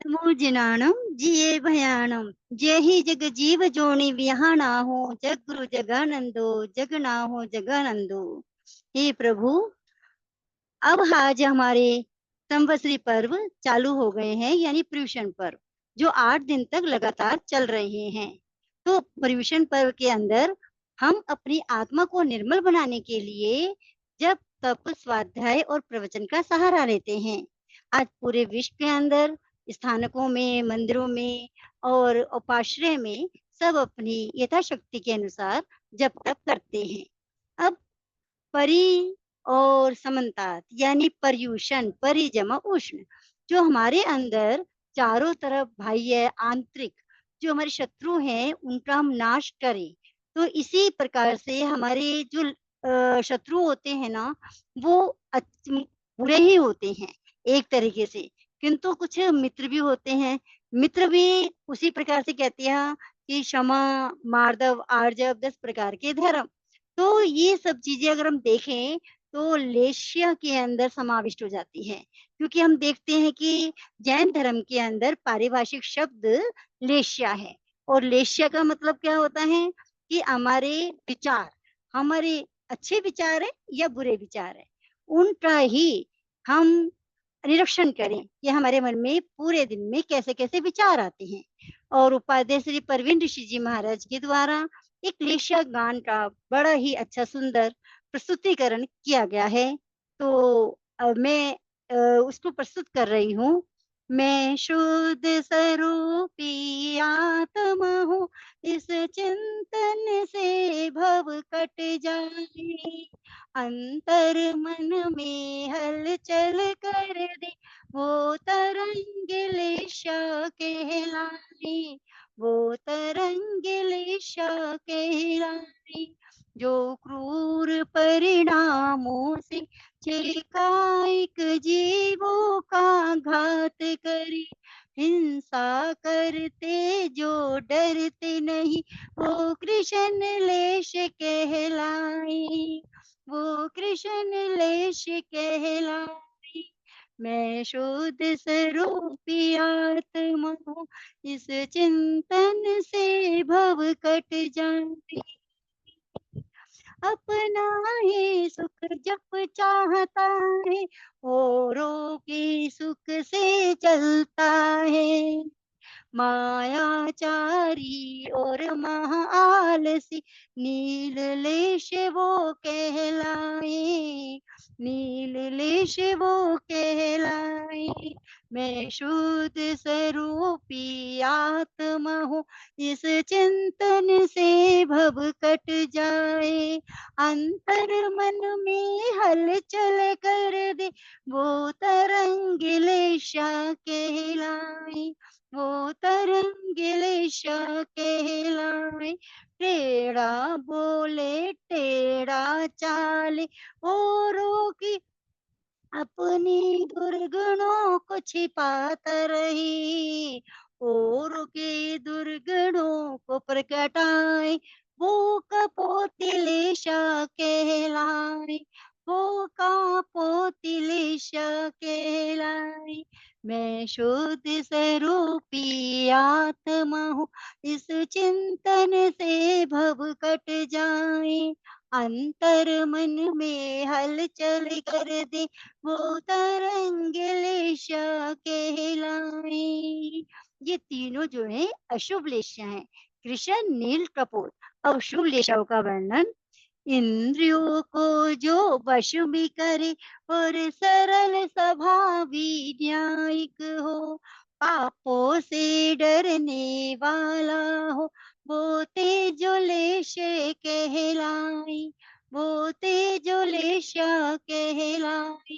मूर्जनाणम जिये भयानम जय ही जग जीव जोनि विहाना हो जग गुरु जगानंदो जग ना हो जगानंदो। हे प्रभु, अब आज हमारे संवत्सरी पर्व चालू हो गए हैं, यानी पर्युषण पर्व, जो 8 दिन तक लगातार चल रहे हैं। तो पर्युषण पर्व के अंदर हम अपनी आत्मा को निर्मल बनाने के लिए जब तप, स्वाध्याय और प्रवचन का सहारा लेते हैं। आज पूरे विश्व के अंदर स्थानकों में, मंदिरों में और उपाश्रय में सब अपनी यथाशक्ति के अनुसार जप तप करते हैं। अब परि और समन्तात यानी पर्यूषण, परि जमा उष्ण, जो हमारे अंदर चारों तरफ बाह्य आंतरिक जो हमारे शत्रु हैं उनका हम नाश करें। तो इसी प्रकार से हमारे जो शत्रु होते हैं ना, वो बुरे ही होते हैं एक तरीके से, किंतु कुछ मित्र भी होते हैं। मित्र भी उसी प्रकार से कहते हैं कि क्षमा, मार्दव, आर्जव 10 प्रकार के धर्म। तो ये सब चीज़ें अगर हम देखें तो लेश्या के अंदर समाविष्ट हो जाती है, क्योंकि हम देखते हैं कि जैन धर्म के अंदर पारिभाषिक शब्द लेश्या है, और लेश्या का मतलब क्या होता है कि हमारे विचार, हमारे अच्छे विचार है या बुरे विचार है, उनका ही हम निरीक्षण करें कि हमारे मन में पूरे दिन में कैसे-कैसे विचार आते हैं। और उपाध्याय श्री परवीन ऋषि जी महाराज के द्वारा एक लेख्या गान का बड़ा ही अच्छा सुंदर प्रस्तुतिकरण किया गया है। तो मैं उसको प्रस्तुत कर रही हूँ। मैं शुद्ध स्वरूपी आत्मा हूँ, इस चिंतन से भव कट जाए। अंतर मन में हलचल कर दे, वो तरंग लेशा कहलाए। वो तरंग लेशा कहलाए, जो क्रूर परिणामों से चिल्काइक जीवों का घात करे। हिंसा करते जो डरते नहीं, वो कृष्ण लेश कहलाए। वो कृष्ण लेश कहलाए। मैं शुद्ध स्वरूपी आत्मा हूँ, इस चिंतन से भव कट जाए। अपना ही सुख जब चाहता है, औरों के सुख से चलता है। मायाचारी और महाआलसी नीललेश वो कहलाए। नीललेश वो कहलाए। मैं शुद्ध स्वरूपी आत्मा हूँ, इस चिंतन से भव कट जाए। अंतर मन में हलचल कर दे, वो तरंग लेशा कहलाए। वो तरंग लेशा कहलाए। टेढ़ा बोले टेढ़ा चाले, औरों की अपनी दुर्गुणों को छिपाता रही। औरों के दुर्गुणों को प्रगटाए, वो कपोतिलेशा कहलाए। वो कपोतिलेशा कहलाए। मैं शुद्ध स्वरूपी आत्मा हूँ, इस चिंतन से भव कट जाए। अंतर मन में हलचल कर दे, वो तरंग लेशा कहलाए। ये तीनों जो है अशुभ लेशा हैं। कृष्ण, नील, कपोत। अब शुभ लेशाओं का वर्णन। इंद्रियों को जो वश में करे और सरल स्वभावी न्यायिक हो, पापों से डरने वाला हो, वो तेजोलेश कहलाए। वो तेजोलेश कहलाए।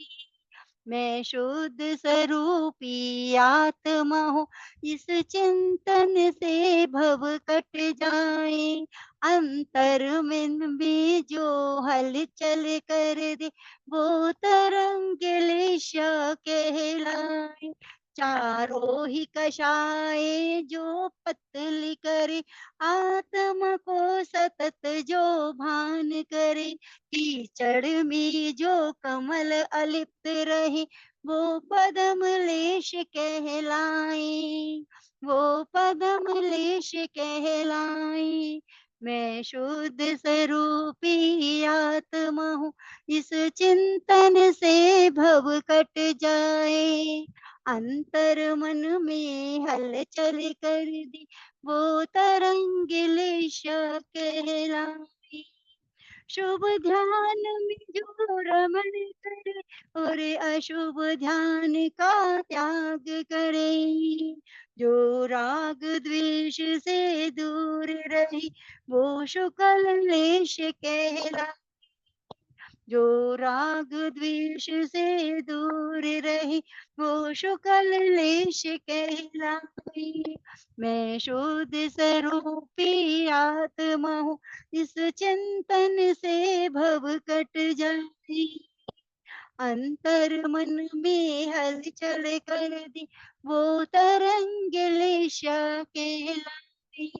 मैं शुद्ध स्वरूपी आत्मा हूँ, इस चिंतन से भव कट जाए। अंतर मन में जो हलचल कर दे, वो तरंग लेशा कहलाए। चारों ही कषाय जो पतली करे, आत्मा को सतत जो भान करे। कीचड़ में जो कमल अलिप्त रहे, वो पद्मलेश कहलाए, वो पद्मलेश कहलाए। मैं शुद्ध स्वरूपी आत्मा हूँ, इस चिंतन से भव कट जाए। अंतर मन में हलचल कर दी, वो तरंग लेश कहलाए। शुभ ध्यान में जो रमण करे और अशुभ ध्यान का त्याग करे। जो राग द्वेष से दूर रही, वो शुक्ल लेश कहलाए। जो राग द्वेष से दूर रही, वो शुक्ल लेश कहलाए। मैं शुद्ध स्वरूपी आत्मा हूँ, इस चिंतन से भव कट जाए। अंतर मन में हलचल कर दी, वो तरंग लेशा कहलाती,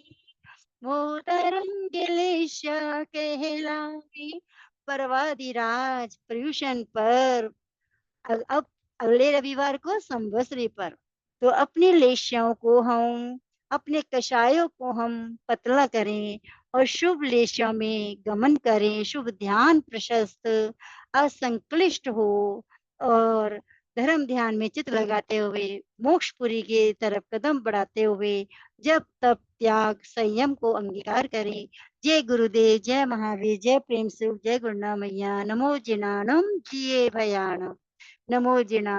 वो तरंग लेशा कहलाती। परवादिराज पर्यूषण पर अब अगले रविवार को संवत्सरी पर, तो अपनी लेश्याओं को हम, अपने कषायों को हम पतला करें और शुभ लेश्या में गमन करें। शुभ ध्यान प्रशस्त असंक्लिष्ट हो और धर्म ध्यान में चित लगाते हुए मोक्षपुरी के तरफ कदम बढ़ाते हुए जब तब त्याग संयम को अंगीकार करें। जय गुरुदेव, जय महावीर, जय प्रेम सुख, जय गुरुना मैया। नमो जिनानम जिए भयानम। नमो जिना